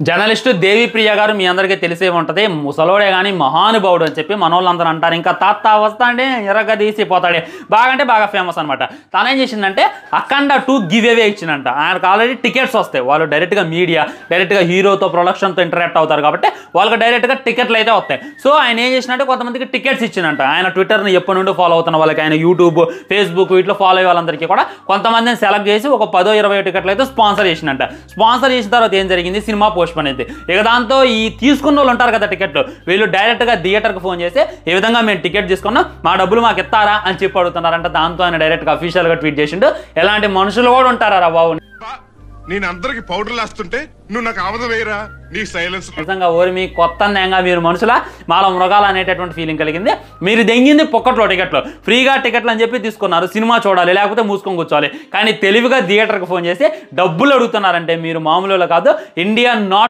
Journalist Devipriya గారు మీ అందరికీ తెలిసే ఉంటుంది. ముసలోడే కానీ మహానుభావుడు అని చెప్పి మనోళ్ళందరూ అంటారు. ఇంకా తాత వస్తాడే ఎర్రగా తీసిపోతాడే బాగా అంటే బాగా ఫేమస్ అనమాట. తనేం చేసిందంటే అఖండ 2 గివ్ అవే ఇచ్చిందంట. ఆయనకు ఆల్రెడీ టికెట్స్ వస్తాయి. వాళ్ళు డైరెక్ట్గా మీడియా డైరెక్ట్గా హీరోతో ప్రొడక్షన్తో ఇంటరాక్ట్ అవుతారు కాబట్టి వాళ్ళకి డైరెక్ట్గా టికెట్లు అయితే వస్తాయి. సో ఆయన ఏం చేసినట్టే కొంతమందికి టికెట్స్ ఇచ్చిందంట. ఆయన ట్విట్టర్ని ఎప్పటి నుండి ఫాలో అవుతున్న వాళ్ళకి, ఆయన యూట్యూబ్ ఫేస్బుక్ వీటిలో ఫాలో అయ్యే వాళ్ళందరికీ కూడా కొంతమందిని సెలెక్ట్ చేసి ఒక 10-20 టికెట్లు అయితే స్పాన్సర్ చేసినంట. స్పాన్సర్ చేసిన తర్వాత ఏం జరిగింది, సినిమా పోస్ట్ అనేది ఇక దాంతో ఈ తీసుకున్న వాళ్ళు ఉంటారు కదా టికెట్లు, వీళ్ళు డైరెక్ట్గా థియేటర్కి ఫోన్ చేసి ఈ విధంగా మేము టికెట్ తీసుకున్నాం, మా డబ్బులు మాకు ఇస్తారా అని చెప్పి అడుగుతున్నారంట. దాంతో ఆయన డైరెక్ట్గా అఫీషియల్గా ట్వీట్ చేసిండు. ఎలాంటి మనుషులు కూడా ఉంటారా బాబు. నేను అందరికి పౌడర్ లాస్తుంటే నువ్వు నాకు ఆవద వేయరా, నీ సైలెన్స్ నిజంగా ఓరి మీ కొత్త మీరు మనుషుల మాలో మృగాలు అనేటటువంటి ఫీలింగ్ కలిగింది. మీరు దెంగింది పొక్కట్లో టికెట్లు, ఫ్రీగా టికెట్లు అని చెప్పి తీసుకున్నారు. సినిమా చూడాలి లేకపోతే మూసుకొని కూర్చోవాలి, కానీ తెలివిగా థియేటర్కి ఫోన్ చేసి డబ్బులు అడుగుతున్నారంటే మీరు మామూలు కాదు. India not